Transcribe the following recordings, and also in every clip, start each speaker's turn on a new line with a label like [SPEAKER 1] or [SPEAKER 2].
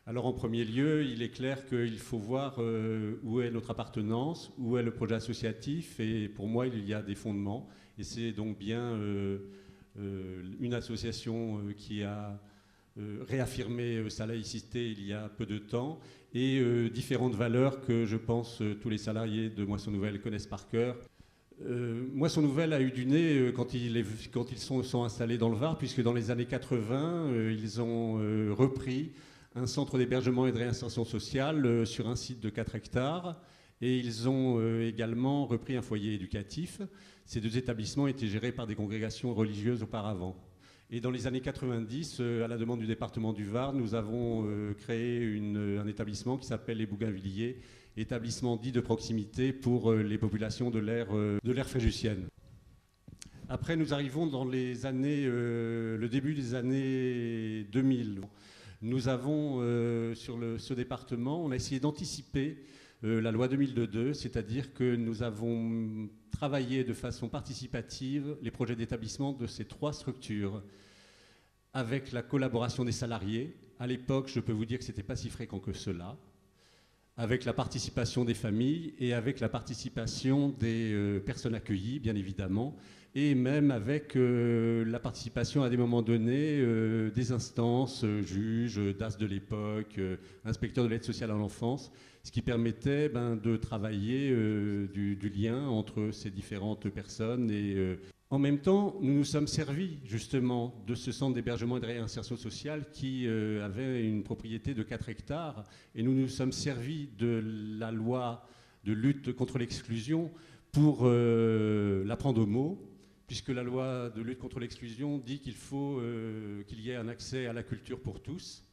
[SPEAKER 1] Alors en premier lieu, il est clair qu'il faut voir où est notre appartenance, où est le projet associatif, et pour moi il y a des fondements. Et c'est donc bien une association qui a réaffirmé sa laïcité il y a peu de temps, et différentes valeurs que je pense tous les salariés de Moisson Nouvelle connaissent par cœur. Moisson Nouvelle a eu du nez quand ils sont installés dans le Var, puisque dans les années 80, ils ont repris un centre d'hébergement et de réinsertion sociale sur un site de 4 hectares. Et ils ont également repris un foyer éducatif. Ces deux établissements étaient gérés par des congrégations religieuses auparavant. Et dans les années 90, à la demande du département du Var, nous avons créé un établissement qui s'appelle les Bougainvilliers, établissement dit de proximité pour les populations de l'ère fréjussienne. Après, nous arrivons dans le début des années 2000. Nous avons, sur ce département, on a essayé d'anticiper la loi 2002, c'est-à-dire que nous avons travaillé de façon participative les projets d'établissement de ces 3 structures, avec la collaboration des salariés. À l'époque, je peux vous dire que ce n'était pas si fréquent que cela, avec la participation des familles et avec la participation des personnes accueillies, bien évidemment, et même avec la participation à des moments donnés des instances, juges, DAS de l'époque, inspecteurs de l'aide sociale à l'enfance, ce qui permettait de travailler du lien entre ces différentes personnes. Et en même temps, nous nous sommes servis justement de ce centre d'hébergement et de réinsertion sociale qui avait une propriété de 4 hectares, et nous nous sommes servis de la loi de lutte contre l'exclusion pour la prendre au mot, puisque la loi de lutte contre l'exclusion dit qu'il faut qu'il y ait un accès à la culture pour tous.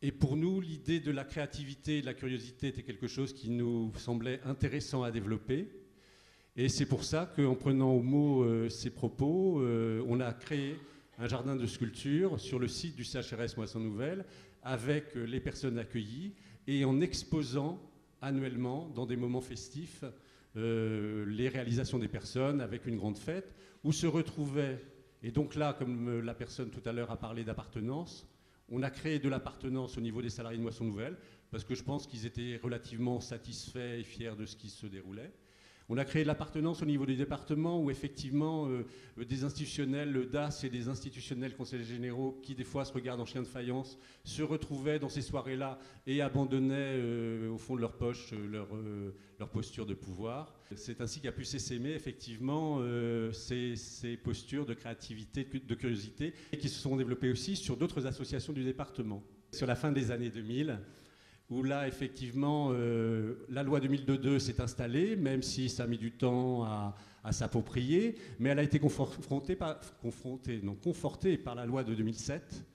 [SPEAKER 1] Et pour nous, l'idée de la créativité et de la curiosité était quelque chose qui nous semblait intéressant à développer. Et c'est pour ça qu'en prenant au mot ces propos, on a créé un jardin de sculpture sur le site du CHRS Moisson Nouvelle avec les personnes accueillies et en exposant annuellement, dans des moments festifs, les réalisations des personnes avec une grande fête où se retrouvaient, et donc là, comme la personne tout à l'heure a parlé d'appartenance, on a créé de l'appartenance au niveau des salariés de Moisson Nouvelle, parce que je pense qu'ils étaient relativement satisfaits et fiers de ce qui se déroulait. On a créé de l'appartenance au niveau du département où effectivement des institutionnels, le DAS et des institutionnels conseillers généraux qui des fois se regardent en chien de faïence se retrouvaient dans ces soirées-là et abandonnaient au fond de leur poche leur posture de pouvoir. C'est ainsi qu'a pu s'essaimer effectivement ces postures de créativité, de curiosité et qui se sont développées aussi sur d'autres associations du département. Sur la fin des années 2000, où là, effectivement, la loi 2002 s'est installée, même si ça a mis du temps à s'approprier, mais elle a été confortée par la loi de 2007.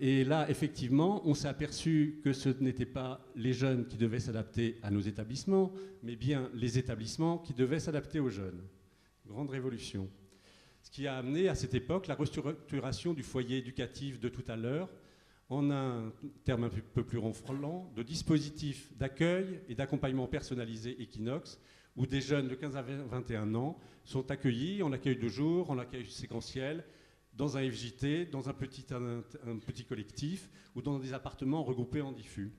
[SPEAKER 1] Et là, effectivement, on s'est aperçu que ce n'étaient pas les jeunes qui devaient s'adapter à nos établissements, mais bien les établissements qui devaient s'adapter aux jeunes. Grande révolution. Ce qui a amené à cette époque la restructuration du foyer éducatif de tout à l'heure, en un terme un peu plus ronflant, de dispositifs d'accueil et d'accompagnement personnalisé Equinox, où des jeunes de 15 à 21 ans sont accueillis en accueil de jour, en accueil séquentiel, dans un FJT, dans un petit collectif, ou dans des appartements regroupés en diffus.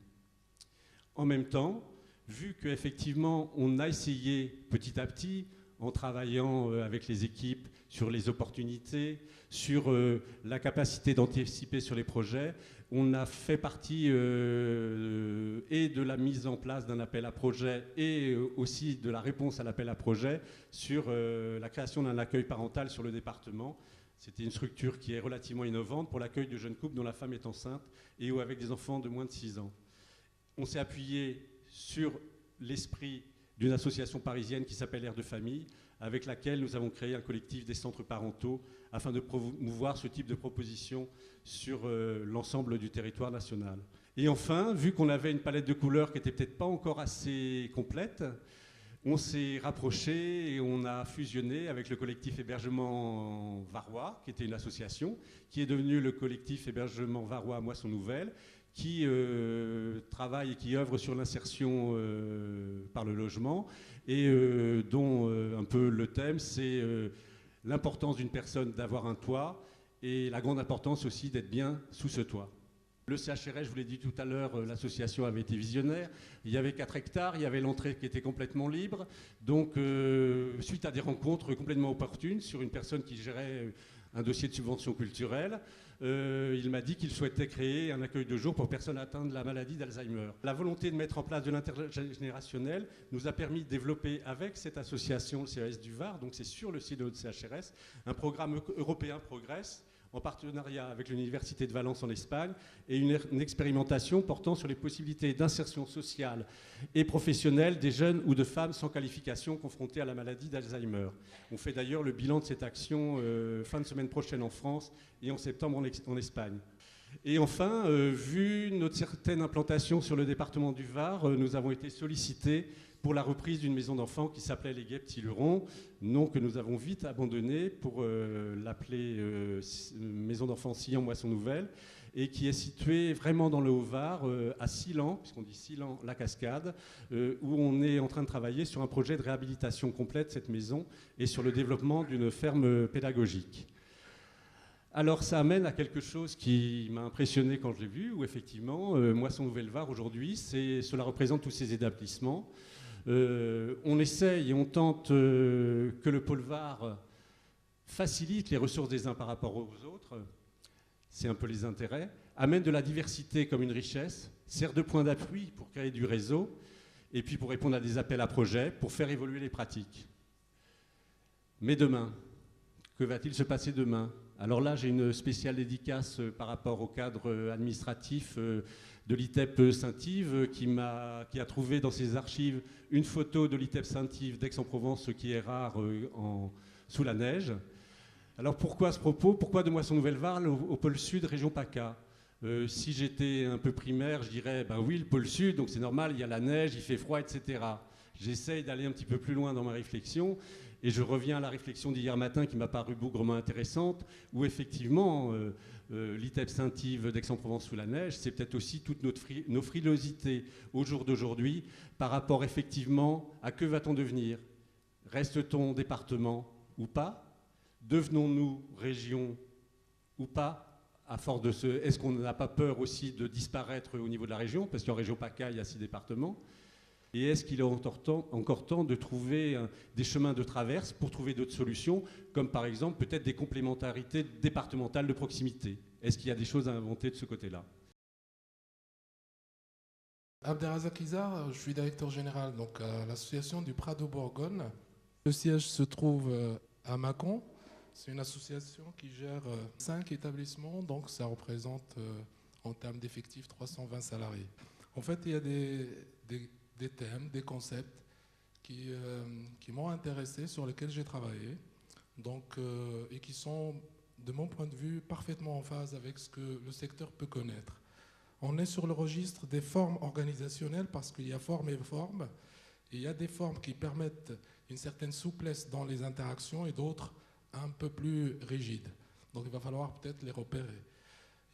[SPEAKER 1] En même temps, vu qu'effectivement on a essayé petit à petit, en travaillant avec les équipes sur les opportunités, sur la capacité d'anticiper sur les projets. On a fait partie et de la mise en place d'un appel à projet et aussi de la réponse à l'appel à projet sur la création d'un accueil parental sur le département. C'était une structure qui est relativement innovante pour l'accueil de jeunes couples dont la femme est enceinte et ou avec des enfants de moins de 6 ans. On s'est appuyé sur l'esprit d'une association parisienne qui s'appelle Air de Famille, avec laquelle nous avons créé un collectif des centres parentaux afin de promouvoir ce type de proposition sur l'ensemble du territoire national. Et enfin, vu qu'on avait une palette de couleurs qui n'était peut-être pas encore assez complète, on s'est rapproché et on a fusionné avec le collectif Hébergement Varois, qui était une association, qui est devenu le collectif Hébergement Varois Moisson Nouvelle, qui travaille et qui œuvre sur l'insertion par le logement et dont un peu le thème c'est l'importance d'une personne d'avoir un toit et la grande importance aussi d'être bien sous ce toit. Le CHRS, je vous l'ai dit tout à l'heure, l'association avait été visionnaire. Il y avait 4 hectares, il y avait l'entrée qui était complètement libre. Donc, suite à des rencontres complètement opportunes sur une personne qui gérait un dossier de subvention culturelle, il m'a dit qu'il souhaitait créer un accueil de jour pour personnes atteintes de la maladie d'Alzheimer. La volonté de mettre en place de l'intergénérationnel nous a permis de développer avec cette association, le CES du Var, donc c'est sur le site de notre CHRS, un programme européen Progress, en partenariat avec l'Université de Valence en Espagne, et une expérimentation portant sur les possibilités d'insertion sociale et professionnelle des jeunes ou de femmes sans qualification confrontées à la maladie d'Alzheimer. On fait d'ailleurs le bilan de cette action fin de semaine prochaine en France et en septembre en Espagne. Et enfin, vu notre certaine implantation sur le département du Var, nous avons été sollicités pour la reprise d'une maison d'enfants qui s'appelait les Guet-Petit-Luron, nom que nous avons vite abandonné pour l'appeler Maison d'enfants Sillan-Moisson-Nouvelle, et qui est située vraiment dans le Haut-Var, à Sillan, puisqu'on dit Sillan-la-Cascade, où on est en train de travailler sur un projet de réhabilitation complète de cette maison et sur le développement d'une ferme pédagogique. Alors ça amène à quelque chose qui m'a impressionné quand je l'ai vu, où effectivement, Moisson-Nouvelle-Var aujourd'hui, cela représente tous ces établissements. On essaye et on tente que le pôle Var facilite les ressources des uns par rapport aux autres, c'est un peu les intérêts, amène de la diversité comme une richesse, sert de point d'appui pour créer du réseau, et puis pour répondre à des appels à projets, pour faire évoluer les pratiques. Mais demain, que va-t-il se passer demain ? Alors là, j'ai une spéciale dédicace par rapport au cadre administratif de l'ITEP Saint-Yves qui a trouvé dans ses archives une photo de l'ITEP Saint-Yves d'Aix-en-Provence, ce qui est rare sous la neige. Alors pourquoi ce propos ? Pourquoi de Moisson-Nouvelle-Var au pôle sud, région PACA ? Si j'étais un peu primaire, je dirais, ben oui, le pôle sud, donc c'est normal, il y a la neige, il fait froid, etc. J'essaye d'aller un petit peu plus loin dans ma réflexion. Et je reviens à la réflexion d'hier matin qui m'a paru bougrement intéressante, où effectivement, l'ITEP Saint-Yves d'Aix-en-Provence sous la neige, c'est peut-être aussi toutes nos frilosités au jour d'aujourd'hui par rapport effectivement à que va-t-on devenir ? Reste-t-on département ou pas ? Devenons-nous région ou pas ? À force de est-ce qu'on n'a pas peur aussi de disparaître au niveau de la région ? Parce qu'en région PACA, il y a 6 départements. Et est-ce qu'il est encore temps de trouver des chemins de traverse pour trouver d'autres solutions, comme par exemple peut-être des complémentarités départementales de proximité ? Est-ce qu'il y a des choses à inventer de ce côté-là ?
[SPEAKER 2] Abderrazak Izar, je suis directeur général donc, à l'association du Prado Bourgogne. Le siège se trouve à Mâcon. C'est une association qui gère 5 établissements, donc ça représente en termes d'effectifs 320 salariés. En fait, il y a des thèmes, des concepts qui m'ont intéressé, sur lesquels j'ai travaillé, donc, et qui sont, de mon point de vue, parfaitement en phase avec ce que le secteur peut connaître. On est sur le registre des formes organisationnelles parce qu'il y a forme et forme, et il y a des formes qui permettent une certaine souplesse dans les interactions et d'autres un peu plus rigides. Donc il va falloir peut-être les repérer.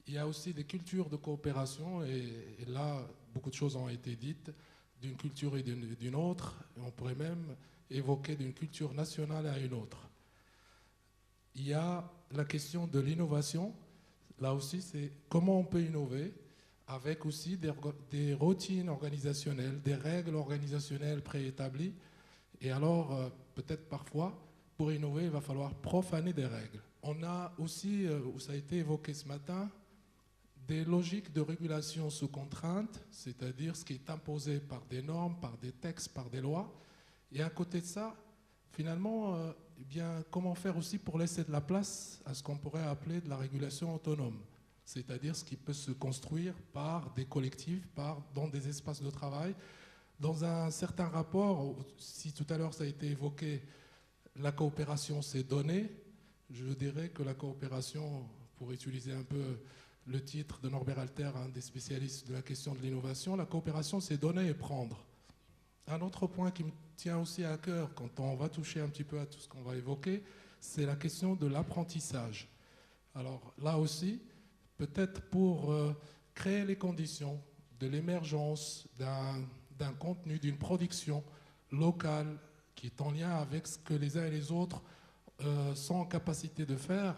[SPEAKER 2] Il y a aussi des cultures de coopération, et là, beaucoup de choses ont été dites, d'une culture et d'une autre, et on pourrait même évoquer d'une culture nationale à une autre. Il y a la question de l'innovation. Là aussi, c'est comment on peut innover avec aussi des routines organisationnelles, des règles organisationnelles préétablies. Et alors, peut-être parfois, pour innover, il va falloir profaner des règles. On a aussi, où ça a été évoqué ce matin, des logiques de régulation sous contrainte, c'est-à-dire ce qui est imposé par des normes, par des textes, par des lois. Et à côté de ça, finalement, eh bien, comment faire aussi pour laisser de la place à ce qu'on pourrait appeler de la régulation autonome, c'est-à-dire ce qui peut se construire par des collectifs, dans des espaces de travail, dans un certain rapport. Si tout à l'heure ça a été évoqué, la coopération c'est donner, je dirais que la coopération, pour utiliser un peu le titre de Norbert Alter, un des spécialistes de la question de l'innovation, la coopération, c'est donner et prendre. Un autre point qui me tient aussi à cœur, quand on va toucher un petit peu à tout ce qu'on va évoquer, c'est la question de l'apprentissage. Alors là aussi, peut-être pour créer les conditions de l'émergence d'un contenu, d'une production locale qui est en lien avec ce que les uns et les autres sont en capacité de faire,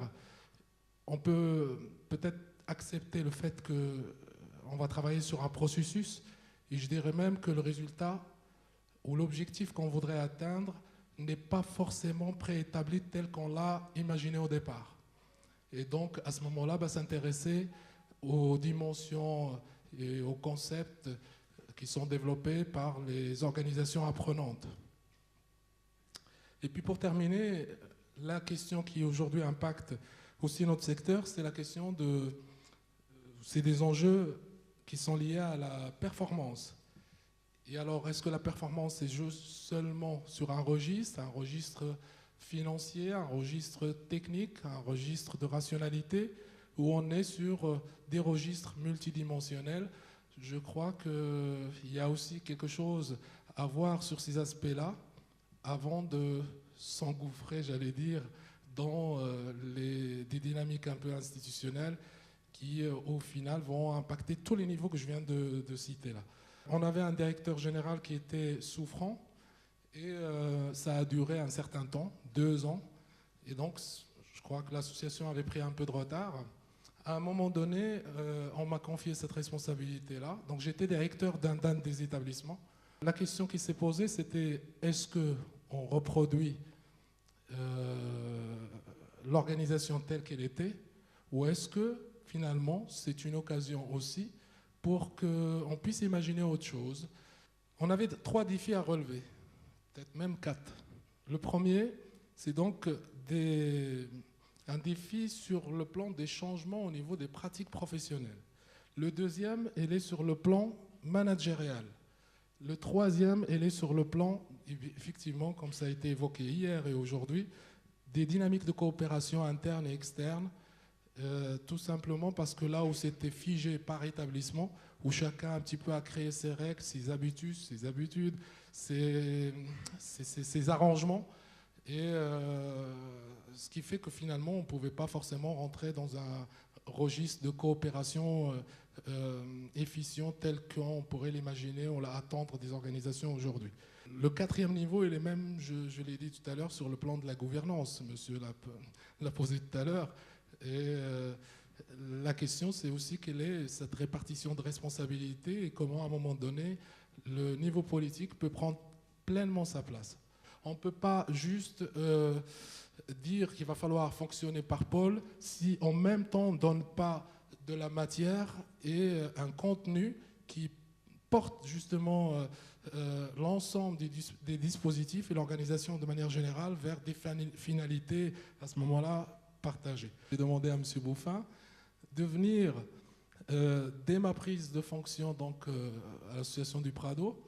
[SPEAKER 2] on peut peut-être accepter le fait que on va travailler sur un processus et je dirais même que le résultat ou l'objectif qu'on voudrait atteindre n'est pas forcément préétabli tel qu'on l'a imaginé au départ. Et donc, à ce moment-là, s'intéresser aux dimensions et aux concepts qui sont développés par les organisations apprenantes. Et puis pour terminer, la question qui aujourd'hui impacte aussi notre secteur, c'est la question c'est des enjeux qui sont liés à la performance. Et alors, est-ce que la performance est juste seulement sur un registre financier, un registre technique, un registre de rationalité, ou on est sur des registres multidimensionnels? Je crois qu'il y a aussi quelque chose à voir sur ces aspects-là avant de s'engouffrer, j'allais dire, dans des dynamiques un peu institutionnelles qui, au final, vont impacter tous les niveaux que je viens de citer là. On avait un directeur général qui était souffrant et ça a duré un certain temps, 2 ans. Et donc, je crois que l'association avait pris un peu de retard. À un moment donné, on m'a confié cette responsabilité-là. Donc, j'étais directeur d'un des établissements. La question qui s'est posée, c'était est-ce qu'on reproduit l'organisation telle qu'elle était, ou est-ce que, finalement, c'est une occasion aussi pour qu'on puisse imaginer autre chose? On avait 3 défis à relever, peut-être même 4. Le premier, c'est donc un défi sur le plan des changements au niveau des pratiques professionnelles. Le deuxième, elle est sur le plan managérial. Le troisième, elle est sur le plan, effectivement, comme ça a été évoqué hier et aujourd'hui, des dynamiques de coopération interne et externe, tout simplement parce que là où c'était figé par établissement, où chacun un petit peu a créé ses règles, ses habitudes, ses arrangements, et ce qui fait que finalement on ne pouvait pas forcément rentrer dans un registre de coopération efficient tel qu'on pourrait l'imaginer ou attendre des organisations aujourd'hui. Le 4e niveau, il est même, je l'ai dit tout à l'heure, sur le plan de la gouvernance. Monsieur l'a posé tout à l'heure. Et la question, c'est aussi quelle est cette répartition de responsabilités et comment, à un moment donné, le niveau politique peut prendre pleinement sa place. On ne peut pas juste dire qu'il va falloir fonctionner par pôle si en même temps on ne donne pas de la matière et un contenu qui porte justement l'ensemble des dispositifs et l'organisation de manière générale vers des finalités à ce moment-là partagées. J'ai demandé à M. Bouffin de venir dès ma prise de fonction donc, à l'association du Prado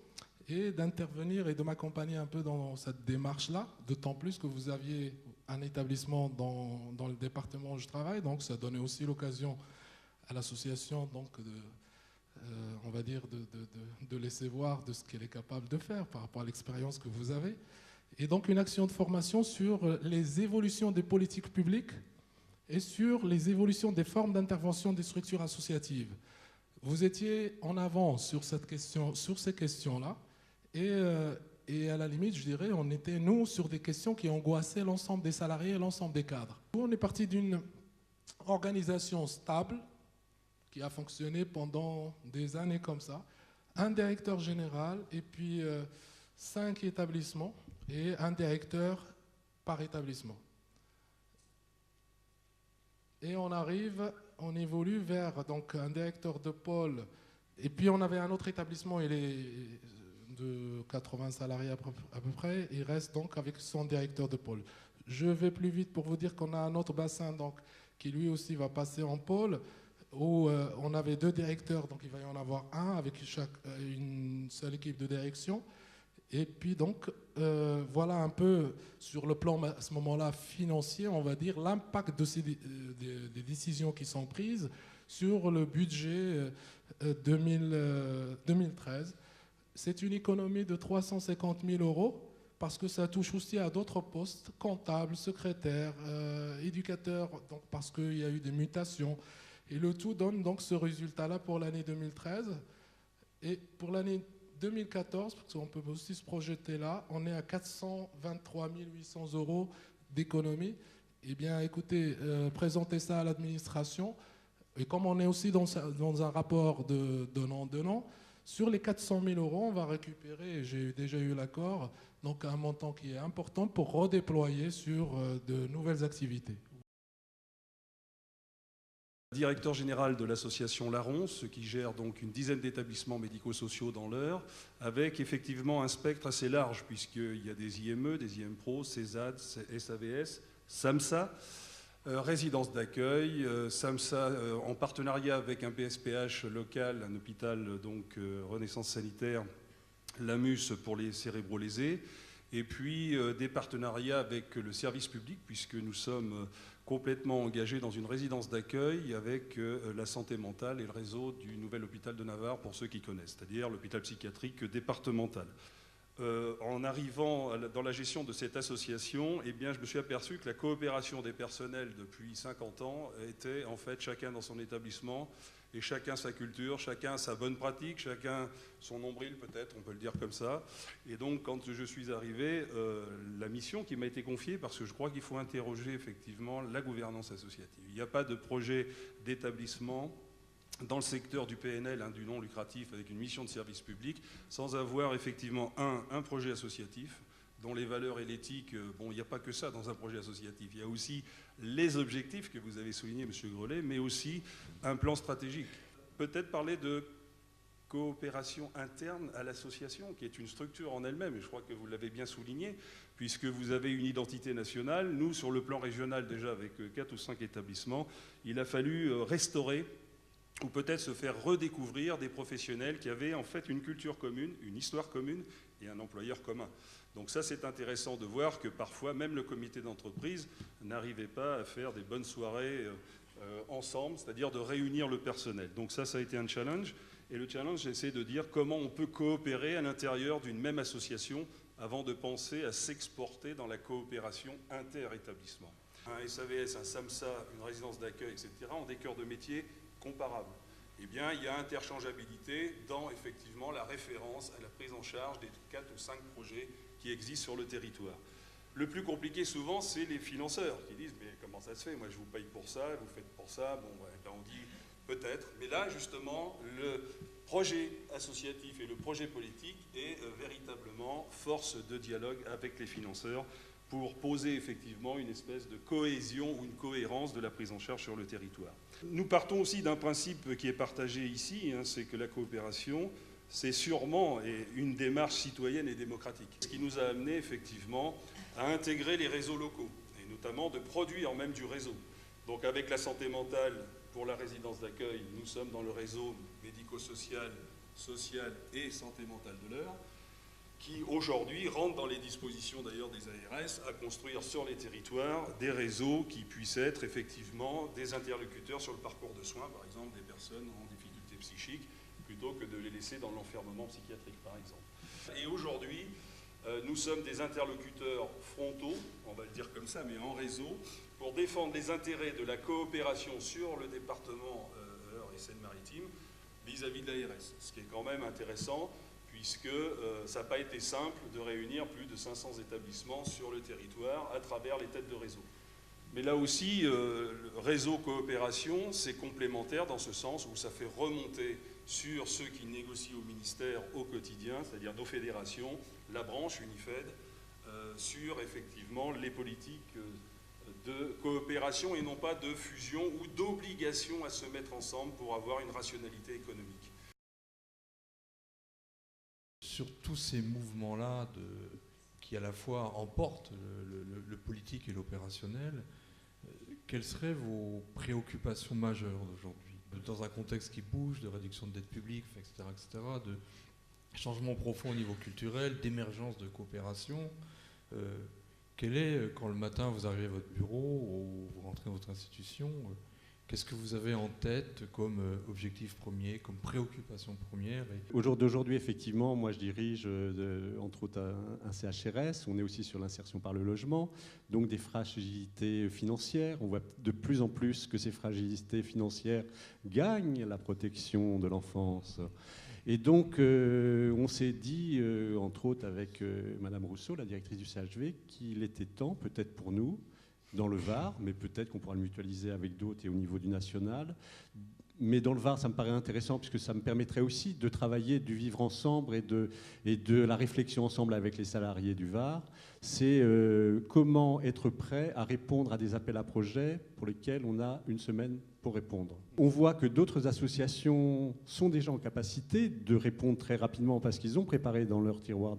[SPEAKER 2] et d'intervenir et de m'accompagner un peu dans cette démarche-là, d'autant plus que vous aviez un établissement dans le département où je travaille, donc ça donnait aussi l'occasion à l'association donc on va dire de laisser voir de ce qu'elle est capable de faire par rapport à l'expérience que vous avez. Et donc une action de formation sur les évolutions des politiques publiques et sur les évolutions des formes d'intervention des structures associatives. Vous étiez en avance sur cette question, sur ces questions-là, et à la limite, je dirais, on était, nous, sur des questions qui angoissaient l'ensemble des salariés et l'ensemble des cadres. Nous, on est parti d'une organisation stable, qui a fonctionné pendant des années comme ça, un directeur général et puis 5 établissements et un directeur par établissement. Et on évolue vers donc, un directeur de pôle, et puis on avait un autre établissement, il est de 80 salariés à peu près, il reste donc avec son directeur de pôle. Je vais plus vite pour vous dire qu'on a un autre bassin donc, qui lui aussi va passer en pôle, où on avait 2 directeurs, donc il va y en avoir un avec une seule équipe de direction. Et puis donc, voilà un peu sur le plan à ce moment-là financier, on va dire, l'impact des décisions qui sont prises sur le budget 2013. C'est une économie de 350 000 € parce que ça touche aussi à d'autres postes, comptables, secrétaires, éducateurs, donc parce qu'il y a eu des mutations. Et le tout donne donc ce résultat-là pour l'année 2013. Et pour l'année 2014, parce qu'on peut aussi se projeter là, on est à 423 800 € d'économie. Eh bien, écoutez, présentez ça à l'administration. Et comme on est aussi dans un rapport de donnant-donnant, sur les 400 000 euros, on va récupérer, j'ai déjà eu l'accord, donc un montant qui est important pour redéployer sur de nouvelles activités.
[SPEAKER 3] Directeur général de l'association Laronce, qui gère donc une dizaine d'établissements médico-sociaux dans l'Eure, avec effectivement un spectre assez large, puisqu'il y a des IME, des IMPRO, CESAD, SAVS, SAMSA, résidence d'accueil, SAMSA en partenariat avec un PSPH local, un hôpital donc Renaissance sanitaire, l'AMUS pour les cérébro-lésés, et puis des partenariats avec le service public, puisque nous sommes complètement engagés dans une résidence d'accueil avec la santé mentale et le réseau du nouvel hôpital de Navarre, pour ceux qui connaissent, c'est-à-dire l'hôpital psychiatrique départemental. En arrivant dans la gestion de cette association, eh bien, je me suis aperçu que la coopération des personnels depuis 50 ans était en fait chacun dans son établissement et chacun sa culture, chacun sa bonne pratique, chacun son nombril peut-être, on peut le dire comme ça. Et donc quand je suis arrivé, la mission qui m'a été confiée, parce que je crois qu'il faut interroger effectivement la gouvernance associative. Il n'y a pas de projet d'établissement dans le secteur du PNL, du non lucratif, avec une mission de service public, sans avoir effectivement un projet associatif, dont les valeurs et l'éthique, bon, il n'y a pas que ça dans un projet associatif, il y a aussi les objectifs que vous avez soulignés, M. Grelet, mais aussi un plan stratégique. Peut-être parler de coopération interne à l'association, qui est une structure en elle-même, et je crois que vous l'avez bien souligné, puisque vous avez une identité nationale. Nous, sur le plan régional, déjà avec 4 ou 5 établissements, il a fallu restaurer ou peut-être se faire redécouvrir des professionnels qui avaient en fait une culture commune, une histoire commune et un employeur commun. Donc ça, c'est intéressant de voir que parfois, même le comité d'entreprise n'arrivait pas à faire des bonnes soirées ensemble, c'est-à-dire de réunir le personnel. Donc ça a été un challenge. Et le challenge, c'est de dire comment on peut coopérer à l'intérieur d'une même association avant de penser à s'exporter dans la coopération inter-établissement. Un SAVS, un SAMSA, une résidence d'accueil, etc., ont des cœurs de métier comparables. Eh bien, il y a interchangeabilité dans, effectivement, la référence à la prise en charge des 4 ou 5 projets qui existent sur le territoire. Le plus compliqué, souvent, c'est les financeurs qui disent « mais comment ça se fait? Moi, je vous paye pour ça, vous faites pour ça. » Bon, ouais, ben on dit « peut-être ». Mais là, justement, le projet associatif et le projet politique est véritablement force de dialogue avec les financeurs pour poser effectivement une espèce de cohésion ou une cohérence de la prise en charge sur le territoire. Nous partons aussi d'un principe qui est partagé ici, c'est que la coopération, c'est sûrement une démarche citoyenne et démocratique. Ce qui nous a amené effectivement à intégrer les réseaux locaux, et notamment de produire même du réseau. Donc avec la santé mentale pour la résidence d'accueil, nous sommes dans le réseau médico-social, social et santé mentale de l'Eure, qui aujourd'hui rentre dans les dispositions d'ailleurs des ARS à construire sur les territoires des réseaux qui puissent être effectivement des interlocuteurs sur le parcours de soins, par exemple des personnes en difficulté psychique, plutôt que de les laisser dans l'enfermement psychiatrique, par exemple. Et aujourd'hui, nous sommes des interlocuteurs frontaux, on va le dire comme ça, mais en réseau, pour défendre les intérêts de la coopération sur le département Eure et Seine-Maritime vis-à-vis de l'ARS, ce qui est quand même intéressant, puisque ça n'a pas été simple de réunir plus de 500 établissements sur le territoire à travers les têtes de réseau. Mais là aussi, le réseau coopération, c'est complémentaire dans ce sens où ça fait remonter sur ceux qui négocient au ministère au quotidien, c'est-à-dire nos fédérations, la branche Unifed, sur effectivement les politiques de coopération et non pas de fusion ou d'obligation à se mettre ensemble pour avoir une rationalité économique.
[SPEAKER 4] Sur tous ces mouvements-là qui à la fois emportent le politique et l'opérationnel, quelles seraient vos préoccupations majeures d'aujourd'hui? Dans un contexte qui bouge, de réduction de dette publique, etc., de changement profond au niveau culturel, d'émergence de coopération, quel est, quand le matin vous arrivez à votre bureau ou vous rentrez dans votre institution, qu'est-ce que vous avez en tête comme objectif premier, comme préoccupation première?
[SPEAKER 1] Au jour d'aujourd'hui, effectivement, moi je dirige entre autres un CHRS, on est aussi sur l'insertion par le logement, donc des fragilités financières. On voit de plus en plus que ces fragilités financières gagnent la protection de l'enfance. Et donc on s'est dit, entre autres avec Madame Rousseau, la directrice du CHV, qu'il était temps, peut-être pour nous, dans le Var, mais peut-être qu'on pourra le mutualiser avec d'autres et au niveau du national. Mais dans le Var, ça me paraît intéressant puisque ça me permettrait aussi de travailler du vivre ensemble et de la réflexion ensemble avec les salariés du Var. C'est comment être prêt à répondre à des appels à projets pour lesquels on a une semaine pour répondre. On voit que d'autres associations sont déjà en capacité de répondre très rapidement parce qu'ils ont préparé dans leur tiroir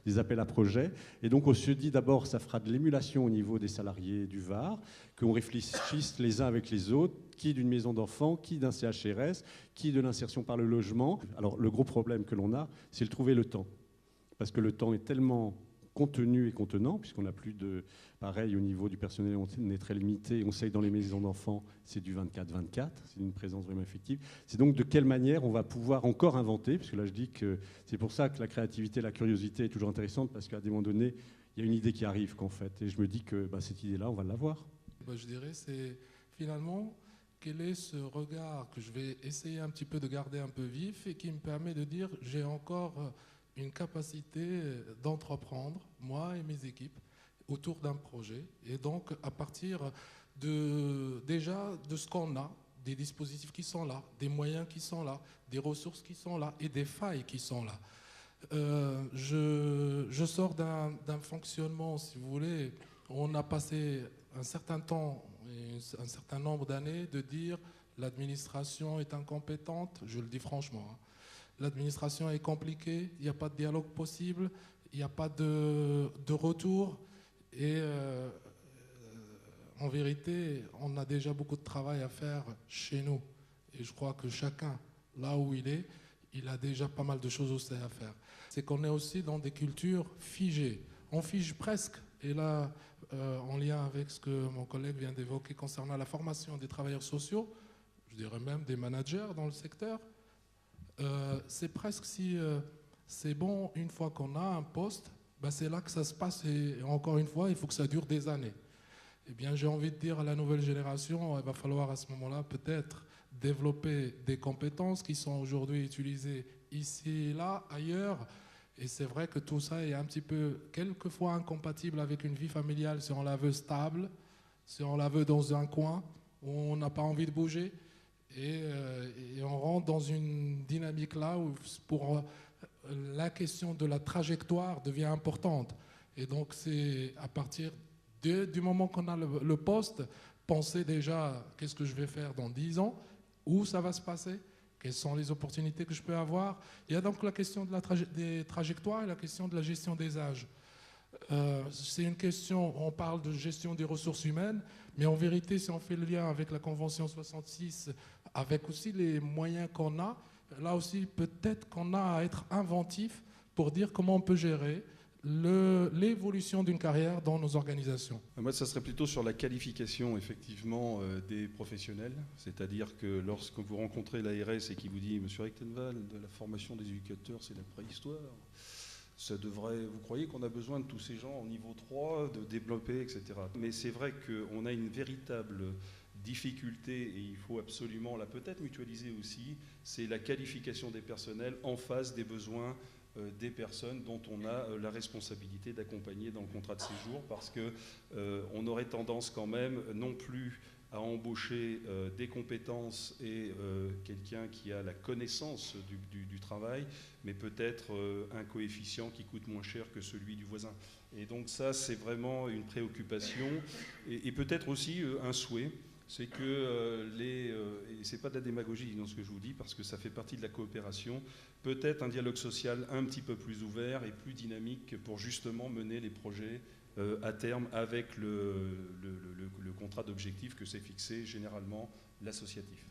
[SPEAKER 1] des appels à projets. Et donc on se dit d'abord, ça fera de l'émulation au niveau des salariés du Var, qu'on réfléchisse les uns avec les autres, qui d'une maison d'enfants, qui d'un CHRS, qui de l'insertion par le logement. Alors le gros problème que l'on a, c'est de trouver le temps. Parce que le temps est tellement contenu et contenant, puisqu'on n'a plus de... Pareil, au niveau du personnel, on est très limité. On sait que dans les maisons d'enfants, c'est du 24-24, c'est une présence vraiment effective. C'est donc de quelle manière on va pouvoir encore inventer, parce que là, je dis que c'est pour ça que la créativité, la curiosité est toujours intéressante, parce qu'à des moments donnés, il y a une idée qui arrive, qu'en fait. Et je me dis que cette idée-là, on va l'avoir.
[SPEAKER 2] Je dirais, c'est finalement, quel est ce regard que je vais essayer un petit peu de garder un peu vif et qui me permet de dire, j'ai encore une capacité d'entreprendre, moi et mes équipes, autour d'un projet. Et donc, à partir déjà de ce qu'on a, des dispositifs qui sont là, des moyens qui sont là, des ressources qui sont là et des failles qui sont là. Je sors d'un fonctionnement, si vous voulez, on a passé un certain temps, un certain nombre d'années, de dire l'administration est incompétente, je le dis franchement. L'administration est compliquée, il n'y a pas de dialogue possible, il n'y a pas de retour. Et en vérité, on a déjà beaucoup de travail à faire chez nous. Et je crois que chacun, là où il a déjà pas mal de choses aussi à faire. C'est qu'on est aussi dans des cultures figées. On fige presque. Et là, en lien avec ce que mon collègue vient d'évoquer concernant la formation des travailleurs sociaux, je dirais même des managers dans le secteur, c'est presque si c'est bon, une fois qu'on a un poste, c'est là que ça se passe et encore une fois, il faut que ça dure des années. Eh bien, j'ai envie de dire à la nouvelle génération, il va falloir à ce moment-là peut-être développer des compétences qui sont aujourd'hui utilisées ici et là, ailleurs. Et c'est vrai que tout ça est un petit peu, quelquefois, incompatible avec une vie familiale si on la veut stable, si on la veut dans un coin où on n'a pas envie de bouger. Et on rentre dans une dynamique là où la question de la trajectoire devient importante. Et donc c'est à partir du moment qu'on a le poste, penser déjà qu'est-ce que je vais faire dans 10 ans, où ça va se passer, quelles sont les opportunités que je peux avoir. Il y a donc la question des trajectoires et la question de la gestion des âges. C'est une question, on parle de gestion des ressources humaines, mais en vérité, si on fait le lien avec la Convention 66, avec aussi les moyens qu'on a, là aussi, peut-être qu'on a à être inventif pour dire comment on peut gérer l'évolution d'une carrière dans nos organisations.
[SPEAKER 3] Moi, ça serait plutôt sur la qualification, effectivement, des professionnels. C'est-à-dire que lorsque vous rencontrez l'ARS et qui vous dit « Monsieur Rechtenwald, de la formation des éducateurs, c'est la préhistoire », vous croyez qu'on a besoin de tous ces gens au niveau 3, de développer, etc. Mais c'est vrai qu'on a une véritable difficulté, et il faut absolument la peut-être mutualiser aussi, c'est la qualification des personnels en face des besoins des personnes dont on a la responsabilité d'accompagner dans le contrat de séjour, parce qu'on aurait tendance quand même non plus à embaucher des compétences et quelqu'un qui a la connaissance du travail, mais peut-être un coefficient qui coûte moins cher que celui du voisin. Et donc ça, c'est vraiment une préoccupation et peut-être aussi un souhait. C'est que et c'est pas de la démagogie dans ce que je vous dis, parce que ça fait partie de la coopération, peut-être un dialogue social un petit peu plus ouvert et plus dynamique pour justement mener les projets à terme avec le contrat d'objectif que s'est fixé généralement l'associatif.